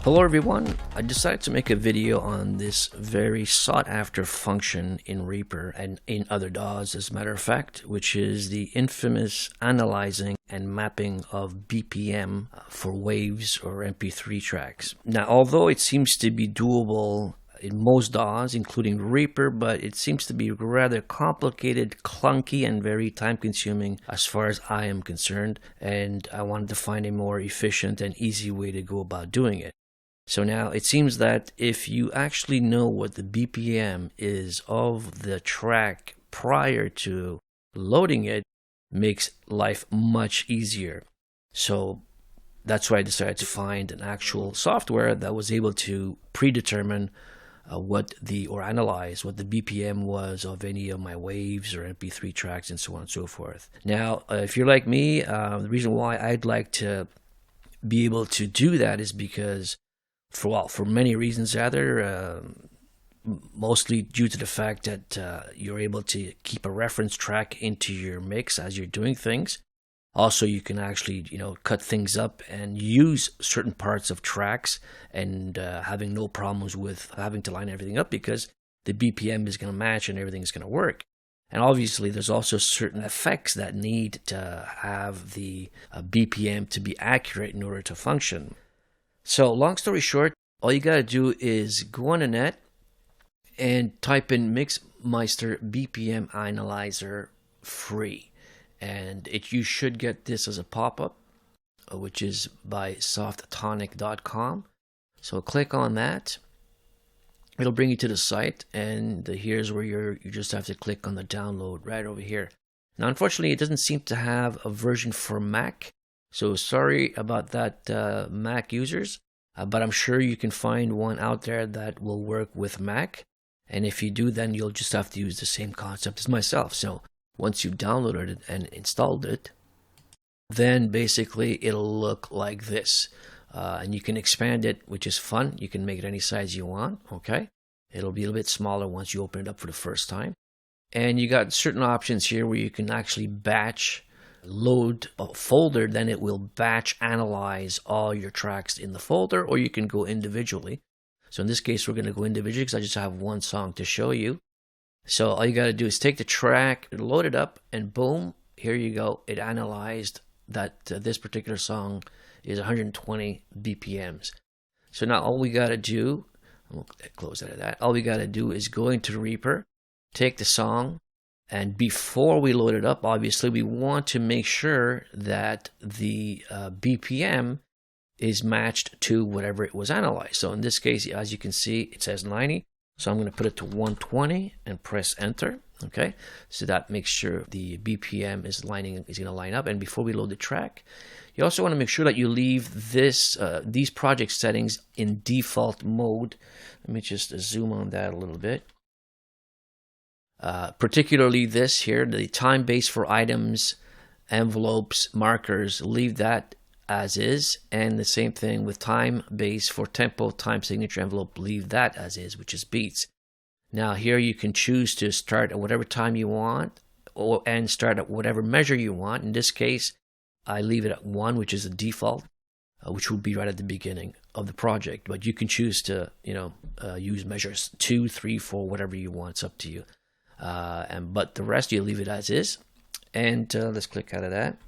Hello everyone, I decided to make a video on this very sought after function in Reaper and in other DAWs as a matter of fact, which is the infamous analyzing and mapping of BPM for waves or MP3 tracks. Now, although it seems to be doable in most DAWs, including Reaper, but it seems to be rather complicated, clunky, and very time-consuming as far as I am concerned, and I wanted to find a more efficient and easy way to go about doing it. So now it seems that if you actually know what the BPM is of the track prior to loading it, makes life much easier. So that's why I decided to find an actual software that was able to predetermine analyze what the BPM was of any of my waves or MP3 tracks and so on and so forth. Now, if you're like me, the reason why I'd like to be able to do that is because for many reasons rather, mostly due to the fact that you're able to keep a reference track into your mix as you're doing things. Also, you can actually, cut things up and use certain parts of tracks and having no problems with having to line everything up because the BPM is going to match and everything is going to work. And obviously, there's also certain effects that need to have the BPM to be accurate in order to function. So long story short, all you got to do is go on the net and type in Mixmeister BPM Analyzer free. And you should get this as a pop-up, which is by softtonic.com. So click on that. It'll bring you to the site, and here's where you just have to click on the download right over here. Now, unfortunately, it doesn't seem to have a version for Mac. So sorry about that, Mac users, but I'm sure you can find one out there that will work with Mac. And if you do, then you'll just have to use the same concept as myself. So once you've downloaded it and installed it, then basically it'll look like this. And you can expand it, which is fun. You can make it any size you want, okay? It'll be a little bit smaller once you open it up for the first time. And you got certain options here where you can actually batch load a folder, then it will batch analyze all your tracks in the folder, or you can go individually. So in this case, we're going to go individually because I just have one song to show you. So all you got to do is take the track, load it up, and boom, here you go. It analyzed that this particular song is 120 BPMs. So now all we got to do, we'll close out of that. All we got to do is go into Reaper, take the song, and before we load it up, obviously, we want to make sure that the BPM is matched to whatever it was analyzed. So in this case, as you can see, it says 90. So I'm going to put it to 120 and press enter. Okay, so that makes sure the BPM is going to line up. And before we load the track, you also want to make sure that you leave these project settings in default mode. Let me just zoom on that a little bit. Particularly this here, the time base for items, envelopes, markers, leave that as is. And the same thing with time base for tempo, time signature envelope, leave that as is, which is beats. Now here you can choose to start at whatever time you want and start at whatever measure you want. In this case, I leave it at 1, which is the default, which will be right at the beginning of the project. But you can choose to, use measures 2, 3, 4, whatever you want. It's up to you. But the rest you leave it as is, and let's click out of that.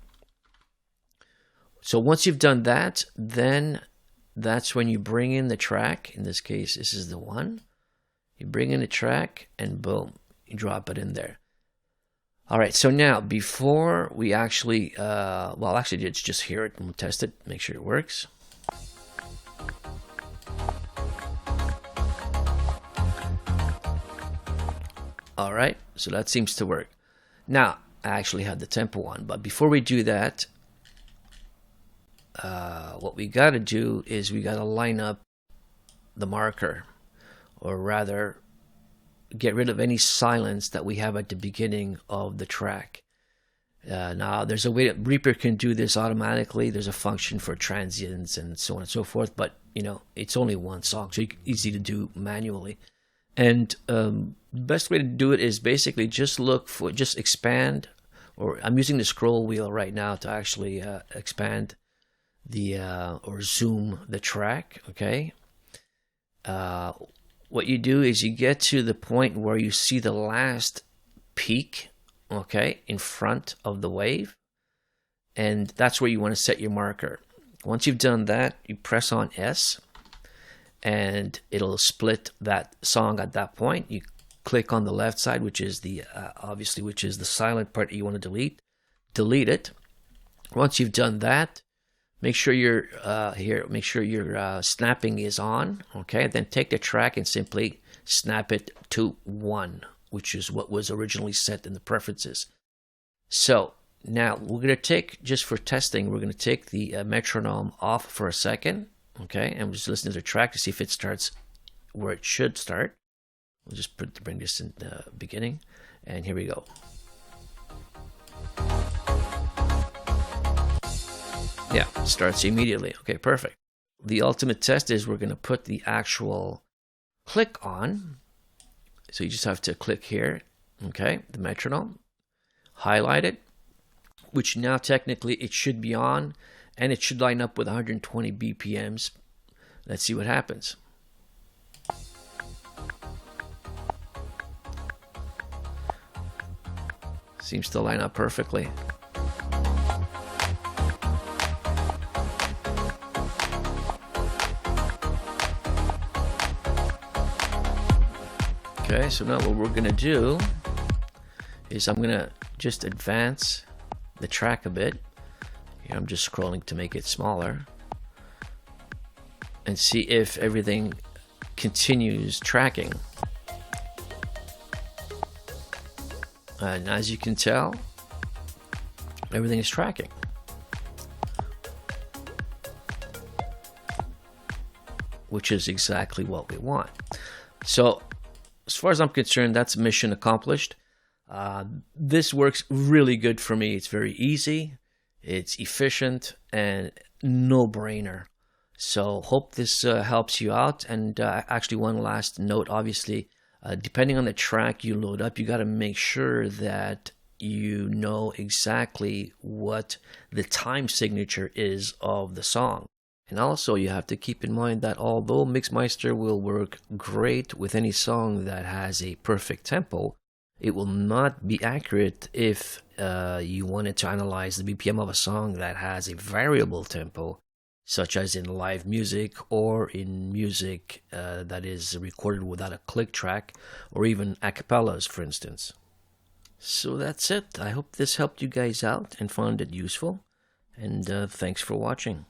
So once you've done that, then that's when you bring in the track. In this case, this is the one. You bring in the track, and boom, you drop it in there. All right. So now, before we actually, let's just hear it and we'll test it, make sure it works. All right, so that seems to work. Now, I actually had the tempo on, but before we do that, what we got to do is we got to line up the marker, or rather, get rid of any silence that we have at the beginning of the track. Now, there's a way that Reaper can do this automatically. There's a function for transients and so on and so forth, but, it's only one song, so easy to do manually. And the best way to do it is basically just expand, or I'm using the scroll wheel right now to actually expand or zoom the track. Okay. What you do is you get to the point where you see the last peak, okay, in front of the wave, and that's where you want to set your marker. Once you've done that, you press on S, and it'll split that song at that point. You click on the left side, which is the which is the silent part that you want to delete it. Once you've done that, make sure your snapping is on, okay? Then take the track and simply snap it to 1, which is what was originally set in the preferences. So now we're going to take, just for testing, we're going to take the metronome off for a second, okay? And we'll just listen to the track to see if it starts where it should start. We'll just bring this in the beginning, and here we go. Yeah, it starts immediately. Okay, perfect. The ultimate test is we're going to put the actual click on. So you just have to click here, okay, the metronome, highlight it, which now technically it should be on, and it should line up with 120 BPMs. Let's see what happens. Seems to line up perfectly. Okay, so now what we're going to do is I'm going to just advance the track a bit. Here I'm just scrolling to make it smaller, and see if everything continues tracking. And as you can tell, everything is tracking. Which is exactly what we want. So as far as I'm concerned, that's mission accomplished. This works really good for me. It's very easy, it's efficient, and no-brainer. So hope this helps you out. And actually, one last note, obviously, depending on the track you load up, you got to make sure that you know exactly what the time signature is of the song. And also, you have to keep in mind that although Mixmeister will work great with any song that has a perfect tempo, it will not be accurate if you wanted to analyze the BPM of a song that has a variable tempo, such as in live music or in music that is recorded without a click track, or even a cappellas, for instance. So that's it. I hope this helped you guys out and found it useful, and thanks for watching.